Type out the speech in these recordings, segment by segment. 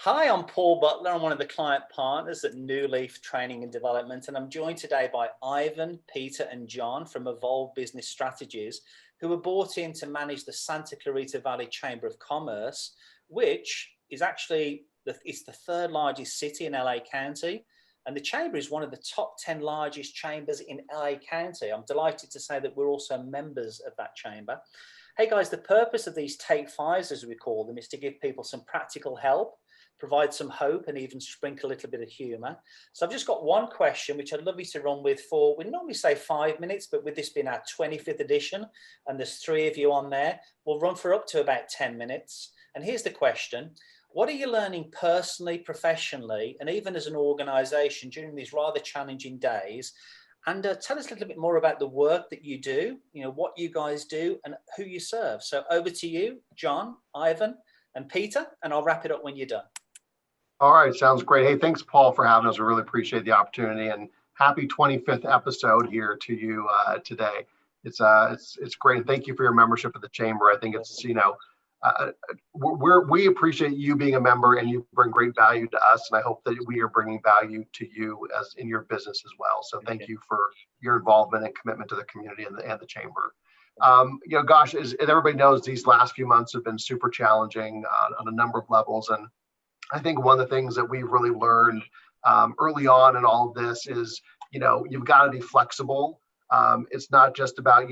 Hi, I'm Paul Butler. I'm one of the client partners at New Leaf Training and Development, and I'm joined today by Ivan, Peter, and John from Evolve Business Strategies, who were brought in to manage the Santa Clarita Valley Chamber of Commerce, which is actually it's the third largest city in LA County, and the chamber is one of the top 10 largest chambers in LA County. I'm delighted to say that we're also members of that chamber. Hey guys, the purpose of these Take Fives, as we call them, is to give people some practical help, provide some hope, and even sprinkle a little bit of humor. So I've just got one question, which I'd love you to run with for, we normally say 5 minutes, but with this being our 25th edition, and there's 3 of you on there, we'll run for up to about 10 minutes. And here's the question. What are you learning personally, professionally, and even as an organization during these rather challenging days? And tell us a little bit more about the work that you do, what you guys do and who you serve. So over to you, John, Ivan, and Peter, and I'll wrap it up when you're done. All right, sounds great. Hey, thanks, Paul, for having us. We really appreciate the opportunity, and happy 25th episode here to you today. It's great. And thank you for your membership of the chamber. I think it's we appreciate you being a member, and you bring great value to us. And I hope that we are bringing value to you as in your business as well. So thank you for your involvement and commitment to the community and the chamber. Gosh, as everybody knows, these last few months have been super challenging on a number of levels, and I think one of the things that we've really learned early on in all of this is, you've got to be flexible. It's not just about,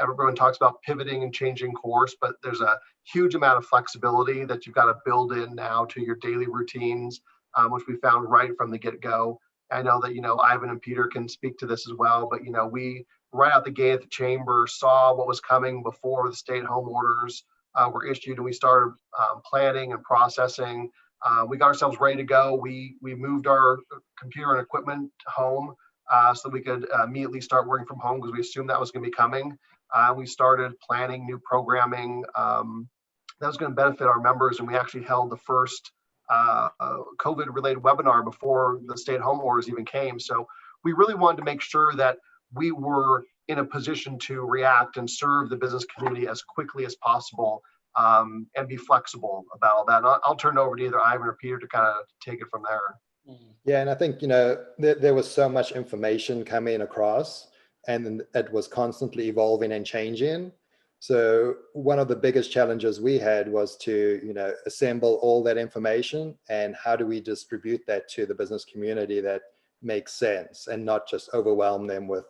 everyone talks about pivoting and changing course, but there's a huge amount of flexibility that you've got to build in now to your daily routines, which we found right from the get-go. I know that, Ivan and Peter can speak to this as well, but, we right out the gate at the chamber saw what was coming before the stay-at-home orders were issued, and we started planning and processing. We got ourselves ready to go. We moved our computer and equipment home so that we could immediately start working from home because we assumed that was going to be coming. We started planning new programming that was going to benefit our members, and we actually held the first COVID-related webinar before the stay-at-home orders even came. So we really wanted to make sure that we were in a position to react and serve the business community as quickly as possible. And be flexible about all that. And I'll turn it over to either Ivan or Peter to kind of take it from there. Yeah, and I think, there was so much information coming across, and it was constantly evolving and changing. So one of the biggest challenges we had was to, assemble all that information, and how do we distribute that to the business community that makes sense, and not just overwhelm them with,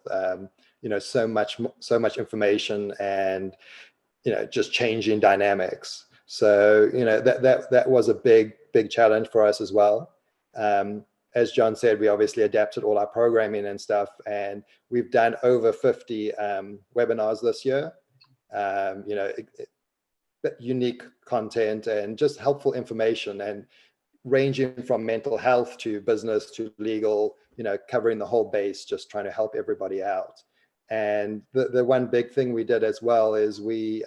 so much information and just changing dynamics. So, that was a big challenge for us as well. As John said, we obviously adapted all our programming and stuff, and we've done over 50 webinars this year. Unique content and just helpful information, and ranging from mental health to business to legal, covering the whole base, just trying to help everybody out. And the one big thing we did as well is we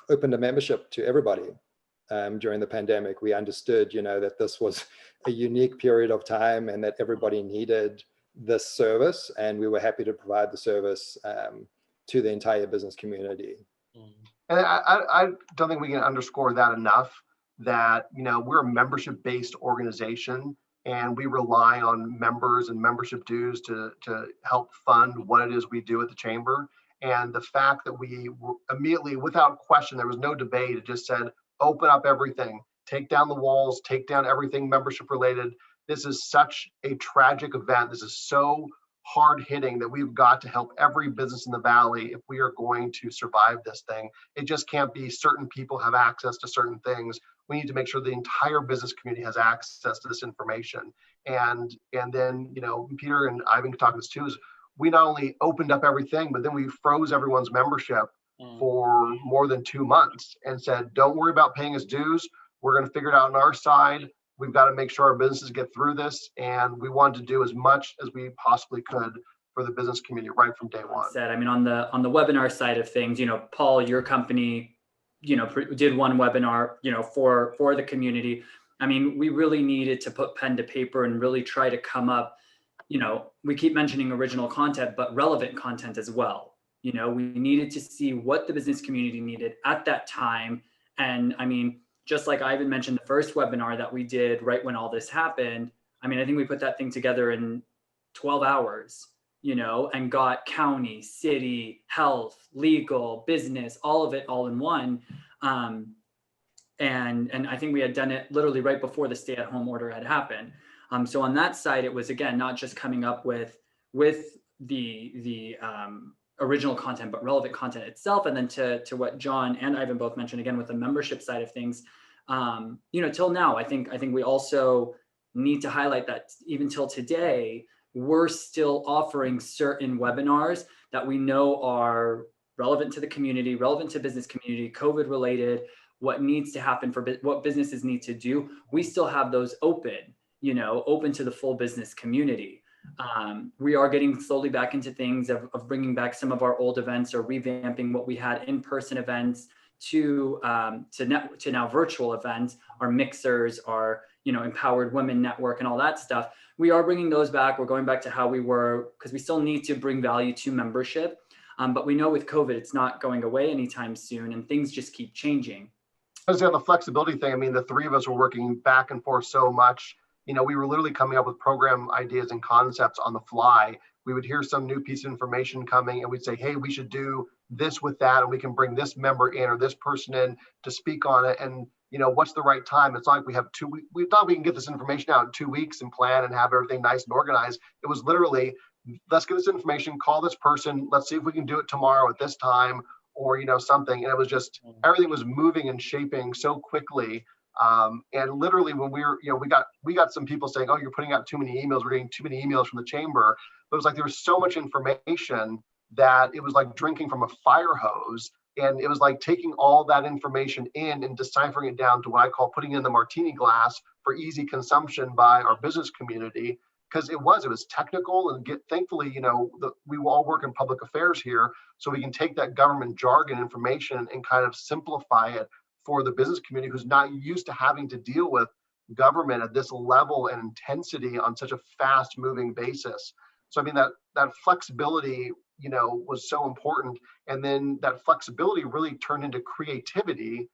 opened a membership to everybody during the pandemic. We understood, that this was a unique period of time and that everybody needed this service, and we were happy to provide the service to the entire business community. And I don't think we can underscore that enough, that, we're a membership-based organization, and we rely on members and membership dues to help fund what it is we do at the chamber. And the fact that we immediately, without question, there was no debate, it just said, open up everything, take down the walls, take down everything membership related. This is such a tragic event. This is so hard hitting that we've got to help every business in the Valley if we are going to survive this thing. It just can't be certain people have access to certain things. We need to make sure the entire business community has access to this information. And then, Peter and Ivan can talk this too, is we not only opened up everything, but then we froze everyone's membership for more than 2 months and said, don't worry about paying us dues. We're going to figure it out on our side. We've got to make sure our businesses get through this. And we wanted to do as much as we possibly could for the business community right from day one. On the webinar side of things, Paul, your company, did one webinar, for the community. I mean, we really needed to put pen to paper and really try to come up, we keep mentioning original content, but relevant content as well. We needed to see what the business community needed at that time. And I mean, just like Ivan mentioned, the first webinar that we did right when all this happened, I mean, I think we put that thing together in 12 hours, you know, and got county, city, health, legal, business, all of it all in one. And I think we had done it literally right before the stay-at-home order had happened. So on that side, it was, again, not just coming up with the original content, but relevant content itself. And then to what John and Ivan both mentioned, again, with the membership side of things, you know, till now, I think we also need to highlight that even till today, we're still offering certain webinars that we know are relevant to the community, relevant to business community, COVID related, what needs to happen for what businesses need to do. We still have those open, you know, open to the full business community. We are getting slowly back into things of bringing back some of our old events or revamping what we had in-person events to now virtual events, our mixers, our, you know, Empowered Women Network and all that stuff. We are bringing those back. We're going back to how we were, because we still need to bring value to membership. But we know with COVID, it's not going away anytime soon, and things just keep changing. On the flexibility thing, I mean, the three of us were working back and forth so much. You know, we were literally coming up with program ideas and concepts on the fly. We would hear some new piece of information coming and we'd say, hey, we should do this with that, and we can bring this member in or this person in to speak on it. And, you know, what's the right time? It's like we have 2 weeks. We thought we can get this information out in 2 weeks and plan and have everything nice and organized. It was literally, let's get this information, call this person, let's see if we can do it tomorrow at this time, or, you know, something. And it was just, everything was moving and shaping so quickly. And literally when we were, you know, we got some people saying, oh, you're putting out too many emails, we're getting too many emails from the chamber. But it was like, there was so much information that it was like drinking from a fire hose. And it was like taking all that information in and deciphering it down to what I call putting it in the martini glass for easy consumption by our business community. Because it was technical, and thankfully, you know, we all work in public affairs here, so we can take that government jargon information and kind of simplify it for the business community who's not used to having to deal with government at this level and intensity on such a fast moving basis. So I mean, that flexibility, you know, was so important. And then that flexibility really turned into creativity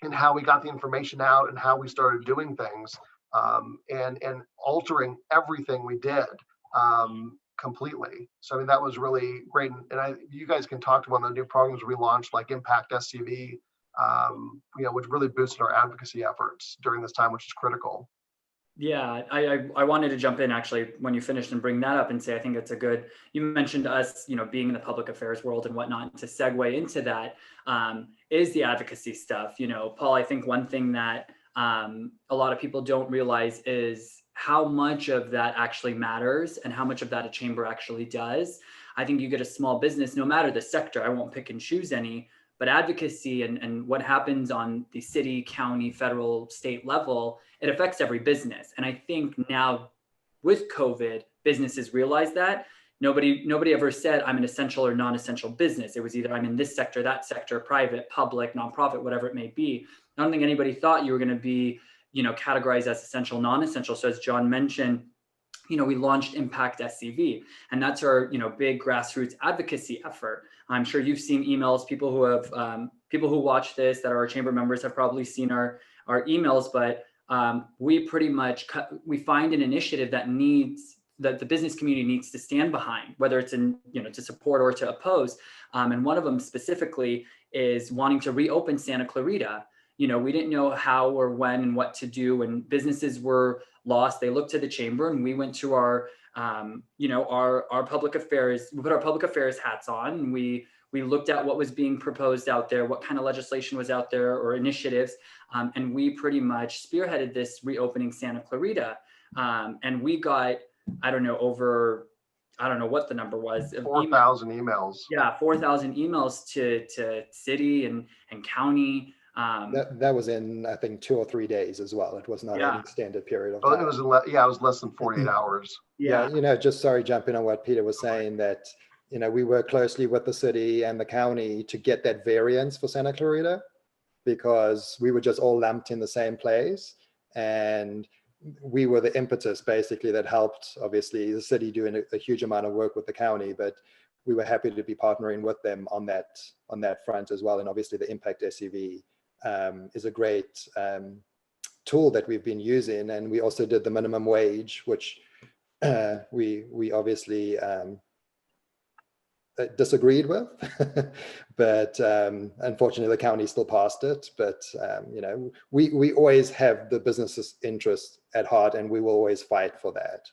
in how we got the information out and how we started doing things. And altering everything we did completely. So I mean, that was really great. And you guys can talk to one of the new programs we launched, like Impact SCV, you know, which really boosted our advocacy efforts during this time, which is critical. Yeah, I wanted to jump in actually when you finished and bring that up and say, I think it's a good, you mentioned us, you know, being in the public affairs world and whatnot, and to segue into that is the advocacy stuff. You know, Paul, I think one thing that a lot of people don't realize is how much of that actually matters and how much of that a chamber actually does. I think you get a small business, no matter the sector, I won't pick and choose any, but advocacy and what happens on the city, county, federal, state level, it affects every business. And I think now with COVID, businesses realize that. Nobody ever said I'm an essential or non-essential business. It was either I'm in this sector, that sector, private, public, nonprofit, whatever it may be. I don't think anybody thought you were going to be, you know, categorized as essential, non-essential. So as John mentioned, you know, we launched Impact SCV, and that's our, you know, big grassroots advocacy effort. I'm sure you've seen emails. People who watch this that are our chamber members have probably seen our emails. But we pretty much we find an initiative that the business community needs to stand behind, whether it's in, you know, to support or to oppose. And one of them specifically is wanting to reopen Santa Clarita. You know, we didn't know how or when and what to do, and businesses were lost. They looked to the chamber, and we went to our, you know, our public affairs. We put our public affairs hats on, and we looked at what was being proposed out there, what kind of legislation was out there or initiatives, and we pretty much spearheaded this reopening Santa Clarita. And we got, I don't know what the number was. 4,000 emails. Yeah, 4,000 emails to city and county. That was in, I think, 2 or 3 days as well. It was not an extended period of time. It was less than 48 hours. Yeah, you know, just jumping on what Peter was saying, that, you know, we work closely with the city and the county to get that variance for Santa Clarita, because we were just all lumped in the same place. And we were the impetus basically that helped, obviously, the city doing a huge amount of work with the county, but we were happy to be partnering with them on that front as well. And obviously the Impact SCV is a great tool that we've been using. And we also did the minimum wage, which we obviously disagreed with, but unfortunately the county still passed it. But you know, we always have the business's interest at heart, and we will always fight for that.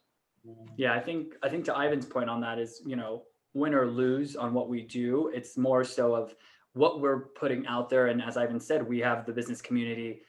Yeah, I think to Ivan's point on that is, you know, win or lose on what we do, it's more so of what we're putting out there. And as Ivan said, we have the business community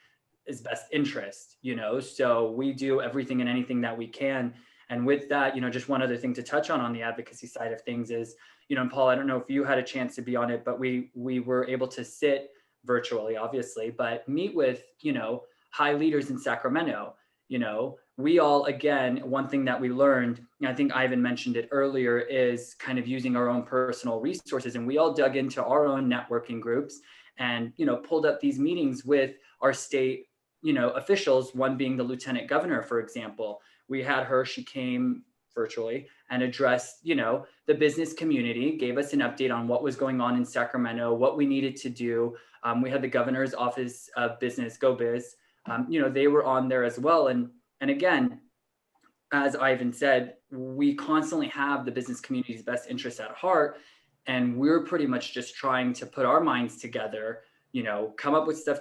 is best interest, you know, so we do everything and anything that we can. And with that, you know, just one other thing to touch on the advocacy side of things is, you know, and Paul, I don't know if you had a chance to be on it, but we were able to sit virtually, obviously, but meet with, you know, high leaders in Sacramento. You know, we all, again, one thing that we learned, and I think Ivan mentioned it earlier, is kind of using our own personal resources. And we all dug into our own networking groups and, you know, pulled up these meetings with our state, you know, officials, one being the lieutenant governor, for example. We had her, she came virtually and addressed, you know, the business community, gave us an update on what was going on in Sacramento, what we needed to do. We had the governor's office of business, Go Biz, you know, they were on there as well. And again, as Ivan said, we constantly have the business community's best interests at heart. And we're pretty much just trying to put our minds together, you know, come up with stuff,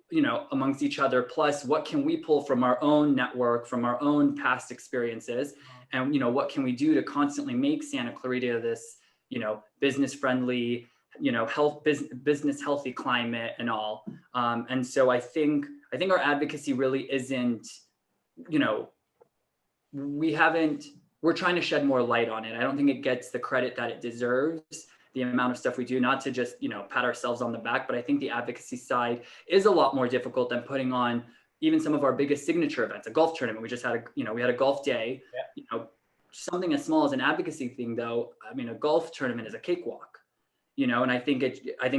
you know, amongst each other, plus what can we pull from our own network, from our own past experiences, and, you know, what can we do to constantly make Santa Clarita this, you know, business friendly, you know, business healthy climate and all. And so I think our advocacy really isn't, you know, we're trying to shed more light on it. I don't think it gets the credit that it deserves, the amount of stuff we do, not to just, you know, pat ourselves on the back, but I think the advocacy side is a lot more difficult than putting on even some of our biggest signature events, a golf tournament. We just had we had a golf day, you know, something as small as an advocacy thing though. I mean, a golf tournament is a cakewalk, you know, and I think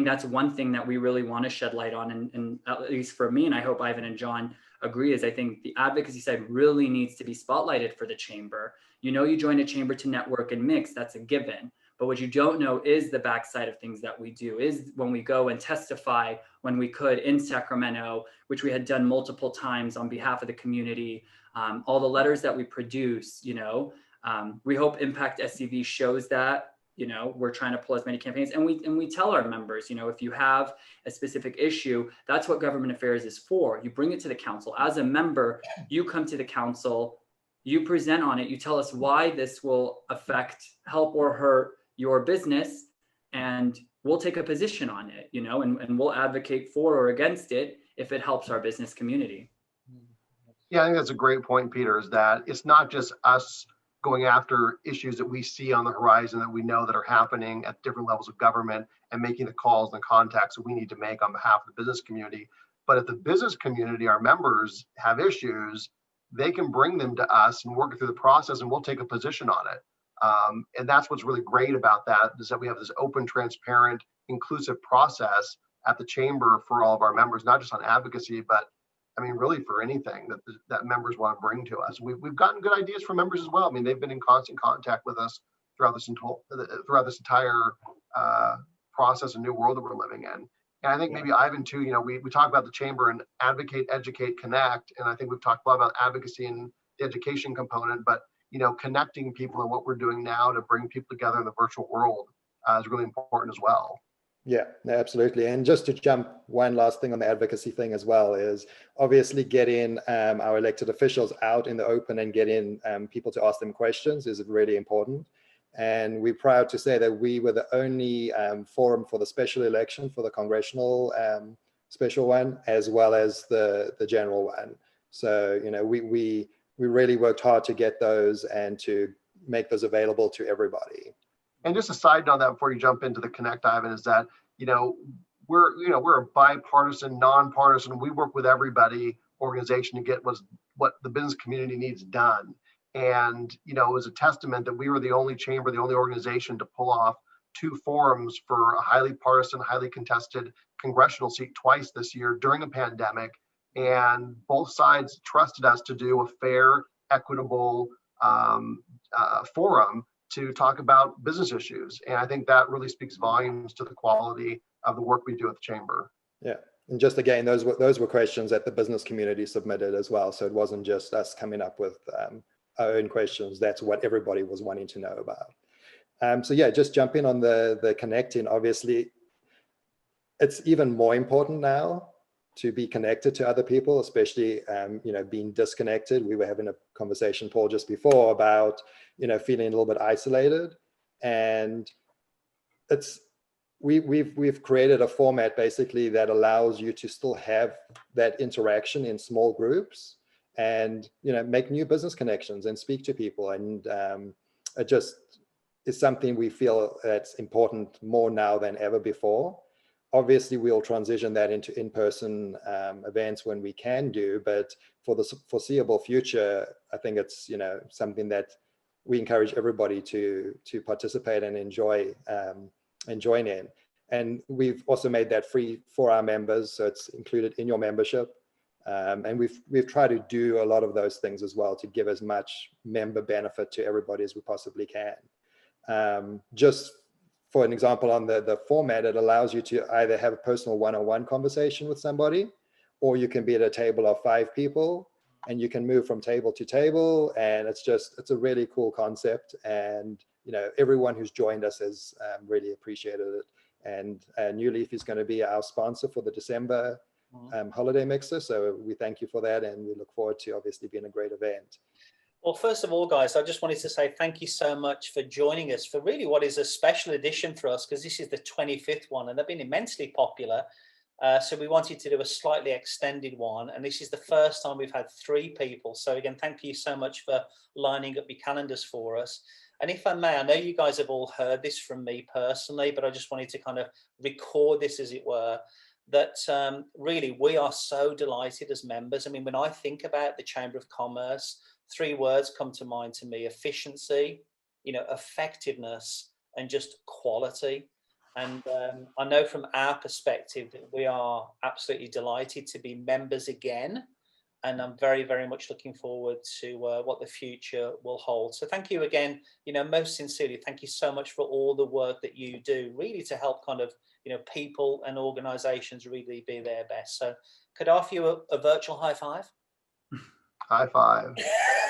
that's one thing that we really want to shed light on. And at least for me, and I hope Ivan and John agree, is I think the advocacy side really needs to be spotlighted for the chamber. You know, you join a chamber to network and mix, that's a given. But what you don't know is the backside of things that we do, is when we go and testify when we could in Sacramento, which we had done multiple times on behalf of the community, all the letters that we produce, you know, we hope Impact SCV shows that, you know, we're trying to pull as many campaigns, and we tell our members, you know, if you have a specific issue, that's what government affairs is for. You bring it to the council. As a member, you come to the council, you present on it, you tell us why this will affect, help or hurt your business, and we'll take a position on it, you know, and we'll advocate for or against it if it helps our business community. Yeah, I think that's a great point, Peter, is that it's not just us going after issues that we see on the horizon that we know that are happening at different levels of government and making the calls and contacts that we need to make on behalf of the business community. But if the business community, our members, have issues, they can bring them to us and work through the process, and we'll take a position on it. And that's what's really great about that, is that we have this open, transparent, inclusive process at the chamber for all of our members, not just on advocacy, but I mean, really for anything that members want to bring to us. We've gotten good ideas from members as well. I mean, they've been in constant contact with us throughout this entire process and new world that we're living in. And I think maybe Ivan too, you know, we talk about the chamber and advocate, educate, connect. And I think we've talked a lot about advocacy and the education component, but you know, connecting people and what we're doing now to bring people together in the virtual world is really important as well. Yeah, absolutely. And just to jump one last thing on the advocacy thing as well is obviously getting our elected officials out in the open and getting people to ask them questions is really important. And we're proud to say that we were the only forum for the special election, for the congressional special one, as well as the general one. So, you know, we really worked hard to get those and to make those available to everybody. And just a side note that before you jump into the Connect, Ivan, is that, you know, we're a bipartisan, nonpartisan, we work with everybody organization to get what the business community needs done. And, you know, it was a testament that we were the only chamber, the only organization to pull off 2 forums for a highly partisan, highly contested congressional seat twice this year during a pandemic. And both sides trusted us to do a fair, equitable forum to talk about business issues. And I think that really speaks volumes to the quality of the work we do at the chamber. Yeah, And just again, those were questions that the business community submitted as well. So it wasn't just us coming up with our own questions. That's what everybody was wanting to know about. So yeah, just jumping on the connecting. Obviously, it's even more important now to be connected to other people, especially being disconnected. We were having a conversation, Paul, just before about feeling a little bit isolated, and we've created a format basically that allows you to still have that interaction in small groups and make new business connections and speak to people, and it just is something we feel that's important more now than ever before. Obviously, we'll transition that into in-person events when we can do, but for the foreseeable future, I think it's something that we encourage everybody to participate and enjoy and join in. And we've also made that free for our members, so it's included in your membership. And we've tried to do a lot of those things as well to give as much member benefit to everybody as we possibly can. Just for an example, on the format, it allows you to either have a personal one-on-one conversation with somebody, or you can be at a table of 5 people and you can move from table to table. And it's a really cool concept. And, everyone who's joined us has really appreciated it. And New Leaf is going to be our sponsor for the December holiday mixer. So we thank you for that. And we look forward to obviously being a great event. Well, first of all, guys, I just wanted to say thank you so much for joining us for really what is a special edition for us, because this is the 25th one and they've been immensely popular. So we wanted to do a slightly extended one. And this is the first time we've had 3 people. So again, thank you so much for lining up your calendars for us. And if I may, I know you guys have all heard this from me personally, but I just wanted to kind of record this, as it were, that really we are so delighted as members. I mean, when I think about the Chamber of Commerce, 3 words come to mind to me: efficiency, effectiveness, and just quality. And I know from our perspective that we are absolutely delighted to be members again. And I'm very, very much looking forward to what the future will hold. So thank you again, most sincerely, thank you so much for all the work that you do, really to help kind of, people and organizations really be their best. So could I offer you a virtual high five? High five.